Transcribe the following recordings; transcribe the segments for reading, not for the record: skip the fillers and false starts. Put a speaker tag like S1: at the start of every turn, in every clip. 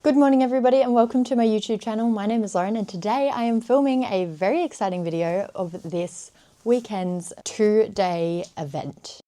S1: Good morning everybody and welcome to my YouTube channel. My name is Lauren and today I am filming a very exciting video of this weekend's 2-day event.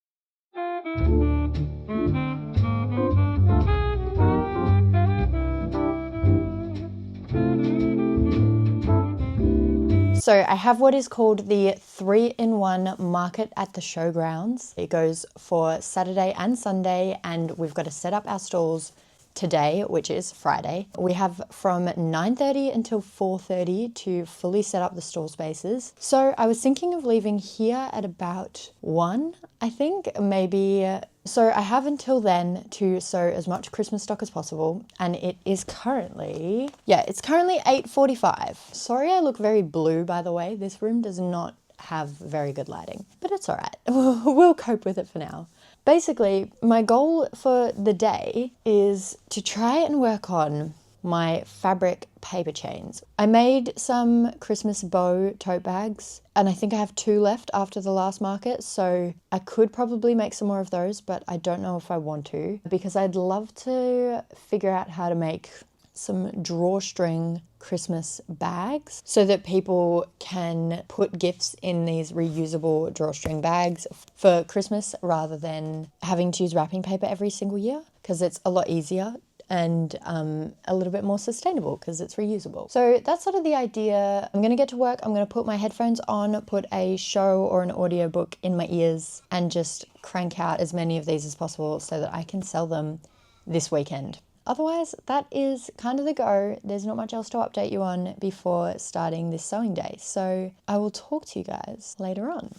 S1: So I have what is called the 3-in-1 market at the showgrounds. It goes for Saturday and Sunday and we've got to set up our stalls today, which is Friday. We have from 9:30 until 4:30 to fully set up the stall spaces. So I was thinking of leaving here at about 1, I think, maybe. So I have until then to sew as much Christmas stock as possible, and it is currently, it's currently 8:45. Sorry I look very blue, by the way. This room does not have very good lighting, but it's all right. We'll cope with it for now. Basically, my goal for the day is to try and work on my fabric paper chains. I made some Christmas bow tote bags and I think I have 2 left after the last market, so I could probably make some more of those, but I don't know if I want to because I'd love to figure out how to make some drawstring Christmas bags so that people can put gifts in these reusable drawstring bags for Christmas rather than having to use wrapping paper every single year, because it's a lot easier and a little bit more sustainable because it's reusable. So that's sort of the idea. I'm going to get to work. I'm going to put my headphones on, put a show or an audiobook in my ears and just crank out as many of these as possible so that I can sell them this weekend. Otherwise, that is kind of the go. There's not much else to update you on before starting this sewing day. So I will talk to you guys later on.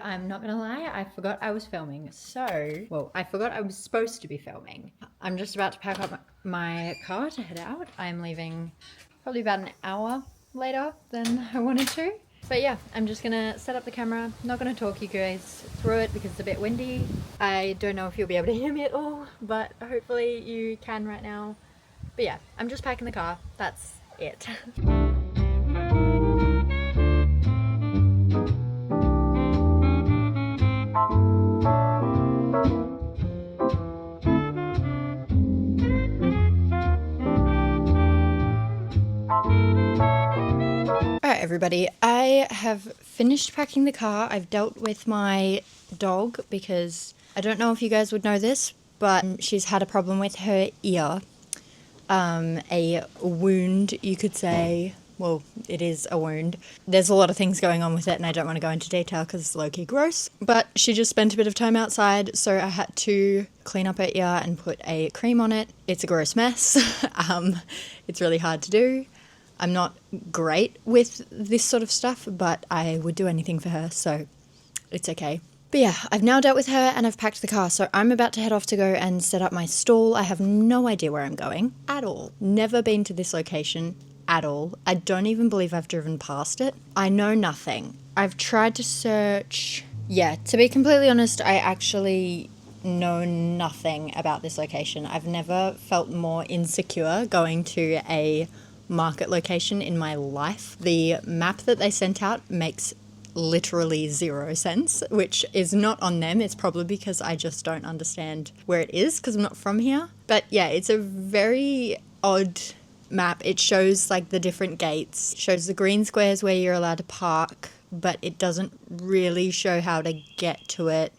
S1: I'm not gonna lie, I forgot I was filming. I forgot I was supposed to be filming. I'm just about to pack up my car to head out. I'm leaving probably about an hour later than I wanted to. But yeah, I'm just gonna set up the camera. Not gonna talk you guys through it because it's a bit windy. I don't know if you'll be able to hear me at all, but hopefully you can right now. But yeah, I'm just packing the car. That's it. Alright everybody, I have finished packing the car. I've dealt with my dog because I don't know if you guys would know this, but she's had a problem with her ear. A wound, you could say. Well, it is a wound. There's a lot of things going on with it and I don't want to go into detail because it's low-key gross. But she just spent a bit of time outside, so I had to clean up her ear and put a cream on it. It's a gross mess. It's really hard to do. I'm not great with this sort of stuff, but I would do anything for her, so it's okay. But yeah, I've now dealt with her and I've packed the car, so I'm about to head off to go and set up my stall. I have no idea where I'm going at all. Never been to this location at all. I don't even believe I've driven past it. I know nothing. I've tried to search. Yeah, to be completely honest, I actually know nothing about this location. I've never felt more insecure going to a market location in my life. The map that they sent out makes literally 0 sense, which is not on them. It's probably because I just don't understand where it is because I'm not from here. But yeah, it's a very odd map. It shows like the different gates, it shows the green squares where you're allowed to park, but it doesn't really show how to get to it.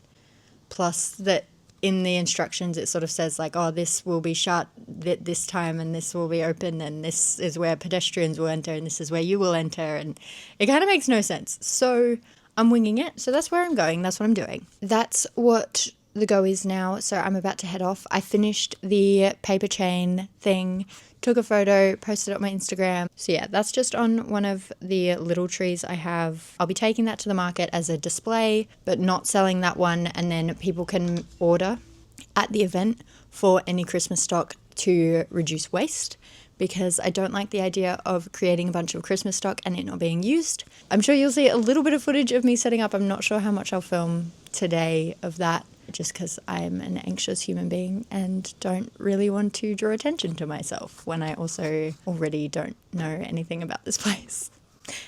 S1: Plus that in the instructions it sort of says like, oh, this will be shut at this time and this will be open and this is where pedestrians will enter and this is where you will enter, and it kind of makes no sense. So I'm winging it. So that's where I'm going. That's what I'm doing. That's what the go is now, so I'm about to head off. I finished the paper chain thing, took a photo, posted it on my Instagram. So yeah, that's just on one of the little trees I have. I'll be taking that to the market as a display, but not selling that one, and then people can order at the event for any Christmas stock to reduce waste, because I don't like the idea of creating a bunch of Christmas stock and it not being used. I'm sure you'll see a little bit of footage of me setting up. I'm not sure how much I'll film today of that, just because I'm an anxious human being and don't really want to draw attention to myself when I also already don't know anything about this place.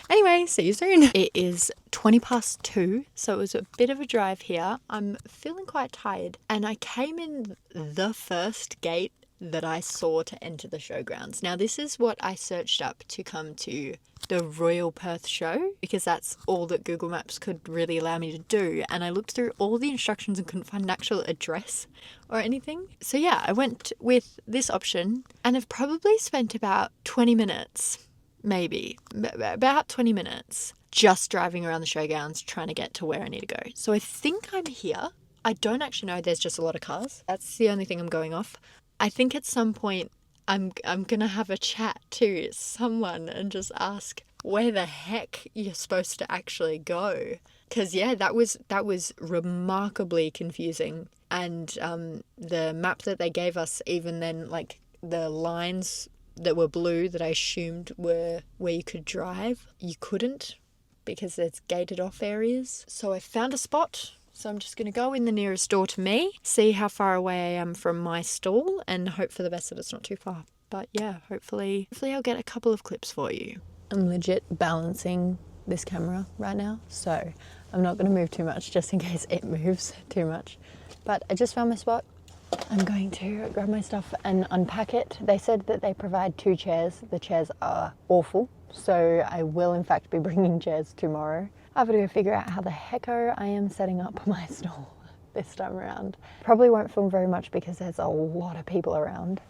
S1: Anyway, see you soon. It is 2:20, so it was a bit of a drive here. I'm feeling quite tired, and I came in the first gate that I saw to enter the showgrounds. Now, this is what I searched up to come to the Royal Perth show, because that's all that Google Maps could really allow me to do. And I looked through all the instructions and couldn't find an actual address or anything. So yeah, I went with this option, and I've probably spent about 20 minutes, maybe about 20 minutes just driving around the showgrounds trying to get to where I need to go. So I think I'm here. I don't actually know. There's just a lot of cars. That's the only thing I'm going off. I think at some point I'm going to have a chat to someone and just ask where the heck you're supposed to actually go. Because, yeah, that was remarkably confusing. And the map that they gave us, even then, like the lines that were blue that I assumed were where you could drive, you couldn't, because there's gated off areas. So I found a spot. So I'm just going to go in the nearest door to me, see how far away I am from my stall, and hope for the best that it's not too far. But yeah, hopefully I'll get a couple of clips for you. I'm legit balancing this camera right now, so I'm not going to move too much just in case it moves too much. But I just found my spot. I'm going to grab my stuff and unpack it. They said that they provide 2 chairs. The chairs are awful, so I will in fact be bringing chairs tomorrow. I've got to go figure out how the hecko I am setting up my stall this time around. Probably won't film very much because there's a lot of people around.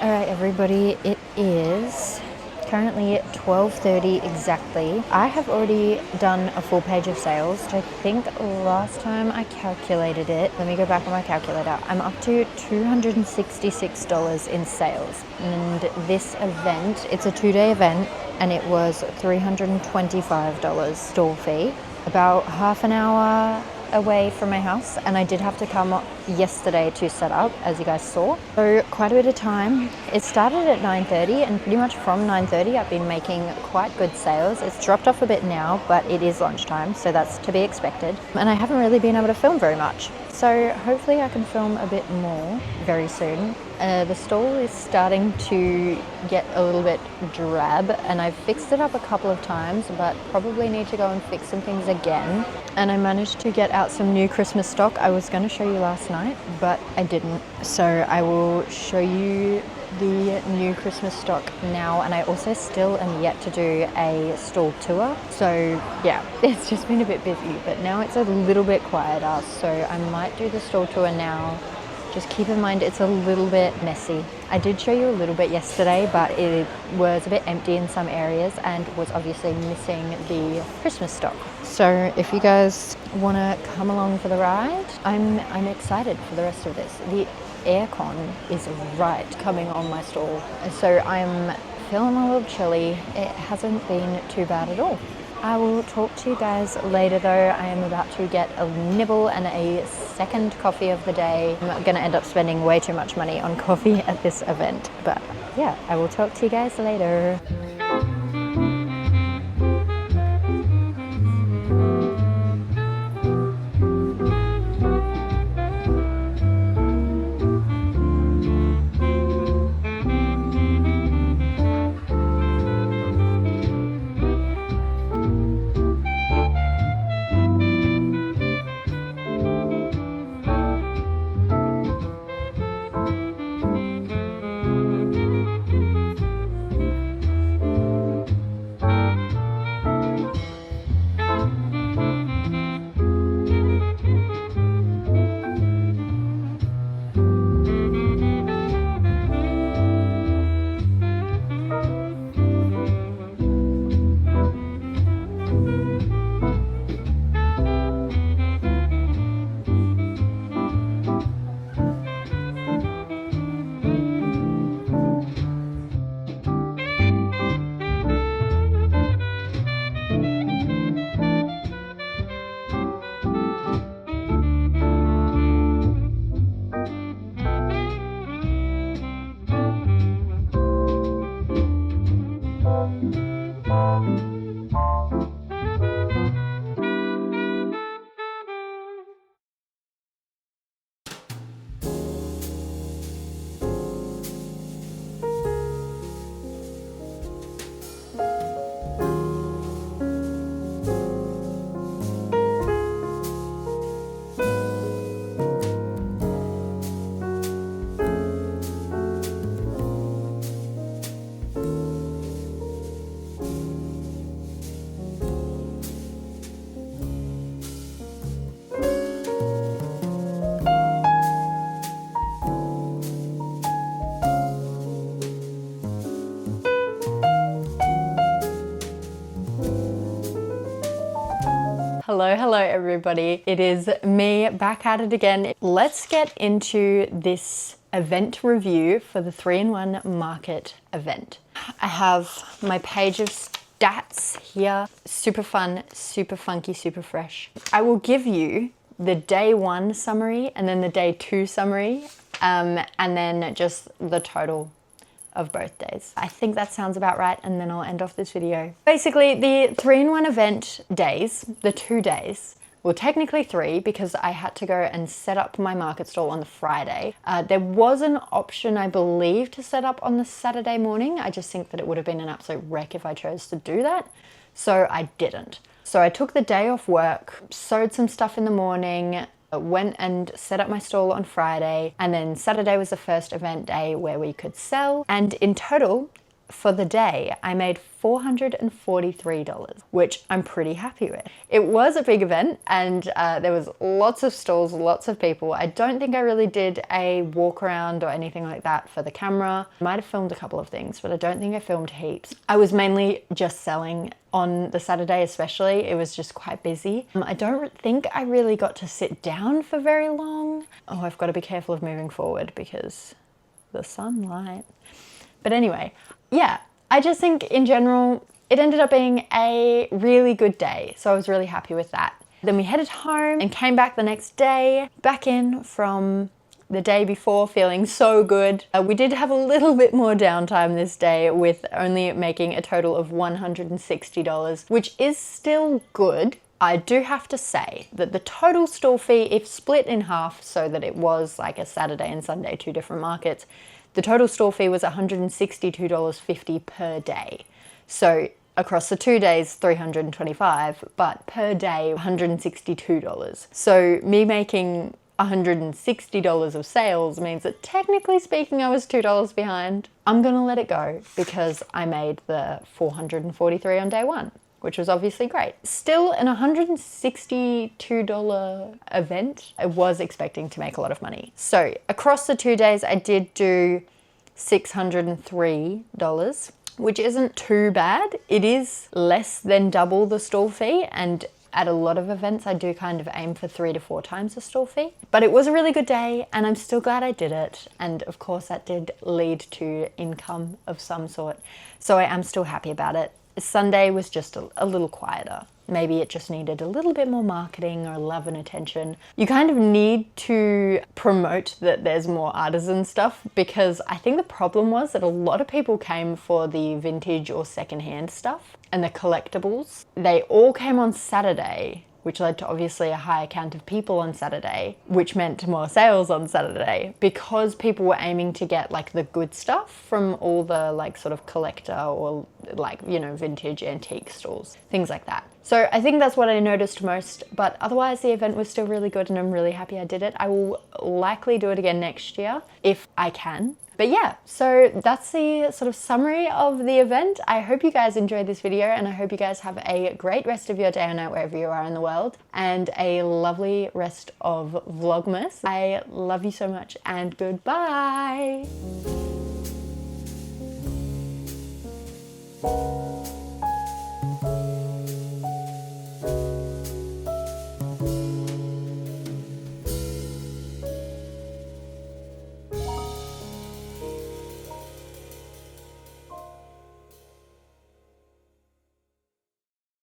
S1: Alright everybody, it is currently 12:30 exactly. I have already done a full page of sales. I think last time I calculated it, let me go back on my calculator, I'm up to $266 in sales. And this event, it's a 2-day event, and it was $325 stall fee. About half an hour away from my house, and I did have to come yesterday to set up, as you guys saw. So quite a bit of time. It started at 9:30, and pretty much from 9:30 I've been making quite good sales. It's dropped off a bit now, but it is lunchtime, so that's to be expected. And I haven't really been able to film very much. So hopefully I can film a bit more very soon. The stall is starting to get a little bit drab, and I've fixed it up a couple of times, but probably need to go and fix some things again. And I managed to get out some new Christmas stock. I was going to show you last night, but I didn't. So I will show you the new Christmas stock now, and I also still am yet to do a stall tour. So yeah, it's just been a bit busy, but now it's a little bit quieter, so I might do the stall tour now. Just keep in mind it's a little bit messy. I did show you a little bit yesterday, but it was a bit empty in some areas and was obviously missing the Christmas stock. So if you guys want to come along for the ride, I'm excited for the rest of this. The aircon is right coming on my stall, and so I'm feeling a little chilly. It hasn't been too bad at all. I will talk to you guys later though. I am about to get a nibble and a second coffee of the day. I'm gonna end up spending way too much money on coffee at this event, but yeah, I will talk to you guys later. Hello everybody. It is me back at it again. Let's get into this event review for the 3-in-1 Market event. I have my page of stats here. Super fun, super funky, super fresh. I will give you the day 1 summary and then the day 2 summary and then just the total of both days. I think that sounds about right, and then I'll end off this video. Basically, the 3-in-1 event days, the 2 days, well technically 3 because I had to go and set up my market stall on the Friday. There was an option, I believe, to set up on the Saturday morning. I just think that it would have been an absolute wreck if I chose to do that, so I didn't. So I took the day off work, sewed some stuff in the morning, went and set up my stall on Friday, and then Saturday was the first event day where we could sell. And in total, for the day, I made $443, which I'm pretty happy with. It was a big event and there was lots of stalls, lots of people. I don't think I really did a walk around or anything like that for the camera. I might have filmed a couple of things, but I don't think I filmed heaps. I was mainly just selling on the Saturday especially. It was just quite busy. I don't think I really got to sit down for very long. Oh, I've got to be careful of moving forward because the sunlight. But anyway, yeah, I just think in general, it ended up being a really good day. So I was really happy with that. Then we headed home and came back the next day, back in from the day before feeling so good. We did have a little bit more downtime this day with only making a total of $160, which is still good. I do have to say that the total stall fee, if split in half so that it was like a Saturday and Sunday, 2 different markets, the total stall fee was $162.50 per day. So across the 2 days, $325, but per day, $162. So me making $160 of sales means that technically speaking, I was $2 behind. I'm gonna let it go because I made the $443 on day 1, which was obviously great. Still an $162 event. I was expecting to make a lot of money. So across the 2 days, I did do $603, which isn't too bad. It is less than double the stall fee, and at a lot of events, I do kind of aim for 3 to 4 times the stall fee. But it was a really good day and I'm still glad I did it. And of course that did lead to income of some sort. So I am still happy about it. Sunday was just a little quieter. Maybe it just needed a little bit more marketing or love and attention. You kind of need to promote that there's more artisan stuff, because I think the problem was that a lot of people came for the vintage or secondhand stuff and the collectibles. They all came on Saturday, which led to obviously a higher count of people on Saturday, which meant more sales on Saturday, because people were aiming to get like the good stuff from all the like sort of collector or like, you know, vintage antique stalls, things like that. So I think that's what I noticed most, but otherwise the event was still really good and I'm really happy I did it. I will likely do it again next year if I can. But yeah, so that's the sort of summary of the event. I hope you guys enjoyed this video and I hope you guys have a great rest of your day or night wherever you are in the world, and a lovely rest of Vlogmas. I love you so much and goodbye.